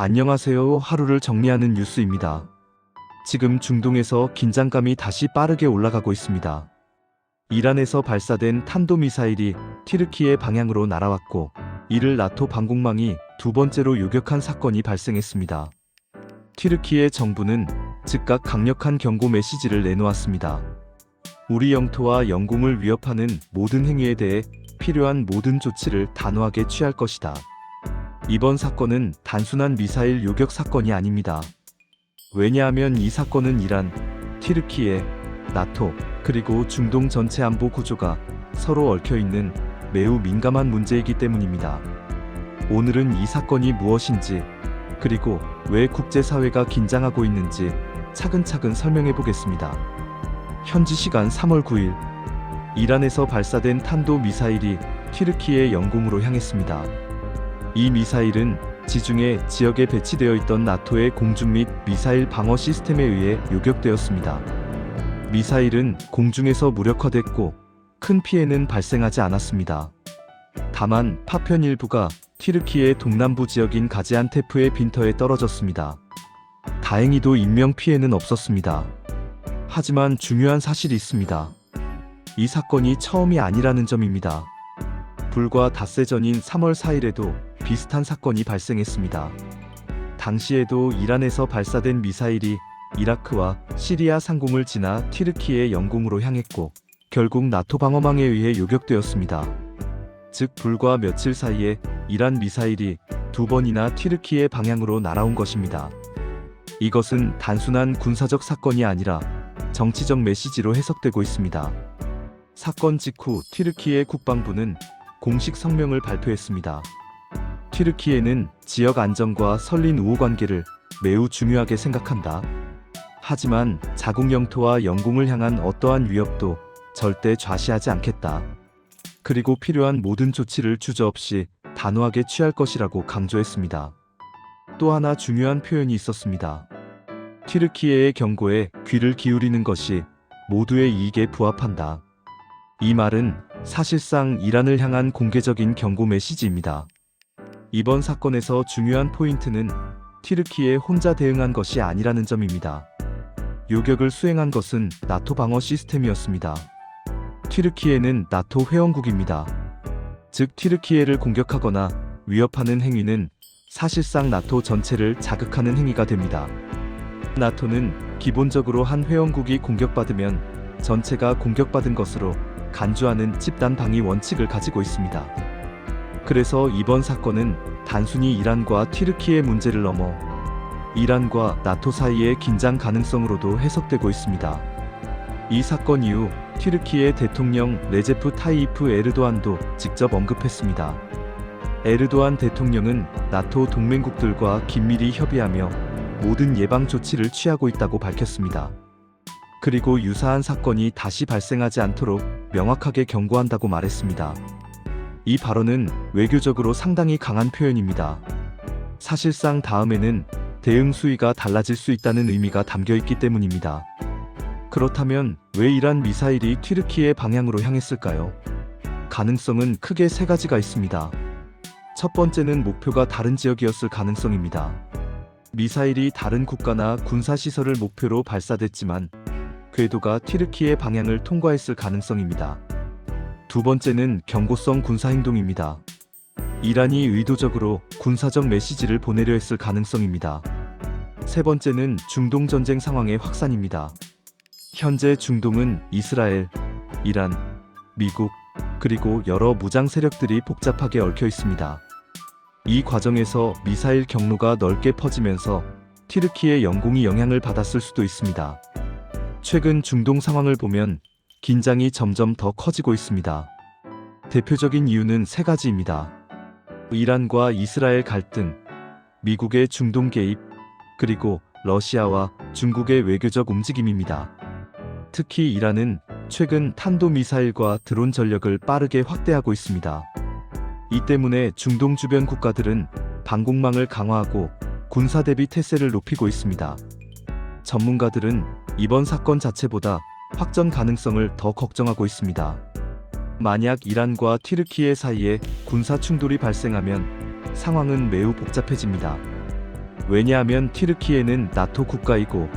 안녕하세요. 하루를 정리하는 뉴스입니다. 지금 중동에서 긴장감이 다시 빠르게 올라가고 있습니다. 이란에서 발사된 탄도미사일이 튀르키예 방향으로 날아왔고, 이를 나토 방공망이 두 번째로 요격한 사건이 발생했습니다. 튀르키예 정부는 즉각 강력한 경고 메시지를 내놓았습니다. 우리 영토와 영공을 위협하는 모든 행위에 대해 필요한 모든 조치를 단호하게 취할 것이다. 이번 사건은 단순한 미사일 요격 사건이 아닙니다. 왜냐하면 이 사건은 이란, 튀르키예, 나토, 그리고 중동 전체 안보 구조가 서로 얽혀있는 매우 민감한 문제이기 때문입니다. 오늘은 이 사건이 무엇인지, 그리고 왜 국제사회가 긴장하고 있는지 차근차근 설명해 보겠습니다. 현지 시간 3월 9일, 이란에서 발사된 탄도 미사일이 튀르키예 영공으로 향했습니다. 이 미사일은 지중해 지역에 배치되어 있던 나토의 공중 및 미사일 방어 시스템에 의해 요격되었습니다. 미사일은 공중에서 무력화됐고 큰 피해는 발생하지 않았습니다. 다만 파편 일부가 튀르키예 동남부 지역인 가지안테프의 빈터에 떨어졌습니다. 다행히도 인명 피해는 없었습니다. 하지만 중요한 사실이 있습니다. 이 사건이 처음이 아니라는 점입니다. 불과 닷새 전인 3월 4일에도 비슷한 사건이 발생했습니다. 당시에도 이란에서 발사된 미사일이 이라크와 시리아 상공을 지나 튀르키예 영공으로 향했고, 결국 나토 방어망에 의해 요격되었습니다. 즉 불과 며칠 사이에 이란 미사일이 두 번이나 튀르키예 방향으로 날아온 것입니다. 이것은 단순한 군사적 사건이 아니라 정치적 메시지로 해석되고 있습니다. 사건 직후 튀르키예 국방부는 공식 성명을 발표했습니다. 튀르키예는 지역 안정과 설린 우호 관계를 매우 중요하게 생각한다. 하지만 자국 영토와 영공을 향한 어떠한 위협도 절대 좌시하지 않겠다. 그리고 필요한 모든 조치를 주저없이 단호하게 취할 것이라고 강조했습니다. 또 하나 중요한 표현이 있었습니다. 튀르키예의 경고에 귀를 기울이는 것이 모두의 이익에 부합한다. 이 말은 사실상 이란을 향한 공개적인 경고 메시지입니다. 이번 사건에서 중요한 포인트는 튀르키예 혼자 대응한 것이 아니라는 점입니다. 요격을 수행한 것은 나토 방어 시스템이었습니다. 튀르키예는 나토 회원국입니다. 즉 튀르키예를 공격하거나 위협하는 행위는 사실상 나토 전체를 자극하는 행위가 됩니다. 나토는 기본적으로 한 회원국이 공격받으면 전체가 공격받은 것으로 간주하는 집단 방위 원칙을 가지고 있습니다. 그래서 이번 사건은 단순히 이란과 튀르키예 문제를 넘어 이란과 나토 사이의 긴장 가능성으로도 해석되고 있습니다. 이 사건 이후 튀르키예 대통령 레제프 타이이프 에르도안도 직접 언급했습니다. 에르도안 대통령은 나토 동맹국들과 긴밀히 협의하며 모든 예방 조치를 취하고 있다고 밝혔습니다. 그리고 유사한 사건이 다시 발생하지 않도록 명확하게 경고한다고 말했습니다. 이 발언은 외교적으로 상당히 강한 표현입니다. 사실상 다음에는 대응 수위가 달라질 수 있다는 의미가 담겨 있기 때문입니다. 그렇다면 왜 이란 미사일이 튀르키예 방향으로 향했을까요? 가능성은 크게 세 가지가 있습니다. 첫 번째는 목표가 다른 지역이었을 가능성입니다. 미사일이 다른 국가나 군사시설을 목표로 발사됐지만 궤도가 튀르키예 방향을 통과했을 가능성입니다. 두 번째는 경고성 군사행동입니다. 이란이 의도적으로 군사적 메시지를 보내려 했을 가능성입니다. 세 번째는 중동 전쟁 상황의 확산입니다. 현재 중동은 이스라엘, 이란, 미국, 그리고 여러 무장 세력들이 복잡하게 얽혀 있습니다. 이 과정에서 미사일 경로가 넓게 퍼지면서 튀르키예 영공이 영향을 받았을 수도 있습니다. 최근 중동 상황을 보면 긴장이 점점 더 커지고 있습니다. 대표적인 이유는 세 가지입니다. 이란과 이스라엘 갈등, 미국의 중동 개입, 그리고 러시아와 중국의 외교적 움직임입니다. 특히 이란은 최근 탄도미사일과 드론 전력을 빠르게 확대하고 있습니다. 이 때문에 중동 주변 국가들은 방공망을 강화하고 군사 대비 태세를 높이고 있습니다. 전문가들은 이번 사건 자체보다 확전 가능성을 더 걱정하고 있습니다. 만약 이란과 튀르키예 사이에 군사 충돌이 발생하면 상황은 매우 복잡해집니다. 왜냐하면 튀르키예는 나토 국가이고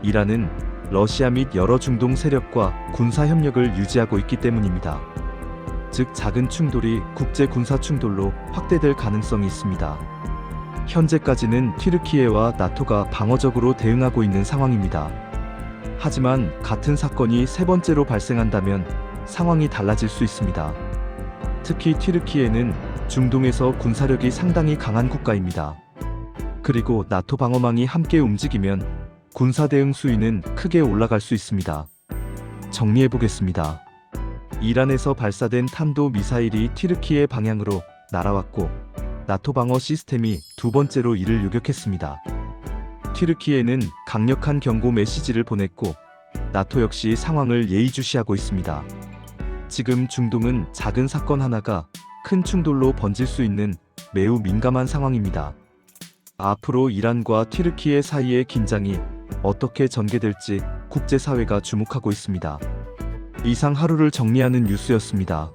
이란은 러시아 및 여러 중동 세력과 군사 협력을 유지하고 있기 때문입니다. 즉 작은 충돌이 국제 군사 충돌로 확대될 가능성이 있습니다. 현재까지는 튀르키예와 나토가 방어적으로 대응하고 있는 상황입니다. 하지만 같은 사건이 세 번째로 발생한다면 상황이 달라질 수 있습니다. 특히 튀르키예는 중동에서 군사력이 상당히 강한 국가입니다. 그리고 나토 방어망이 함께 움직이면 군사 대응 수위는 크게 올라갈 수 있습니다. 정리해 보겠습니다. 이란에서 발사된 탄도 미사일이 튀르키예 방향으로 날아왔고 나토 방어 시스템이 두 번째로 이를 요격했습니다. 튀르키예는 강력한 경고 메시지를 보냈고 나토 역시 상황을 예의주시하고 있습니다. 지금 중동은 작은 사건 하나가 큰 충돌로 번질 수 있는 매우 민감한 상황입니다. 앞으로 이란과 튀르키예 사이의 긴장이 어떻게 전개될지 국제사회가 주목하고 있습니다. 이상 하루를 정리하는 뉴스였습니다.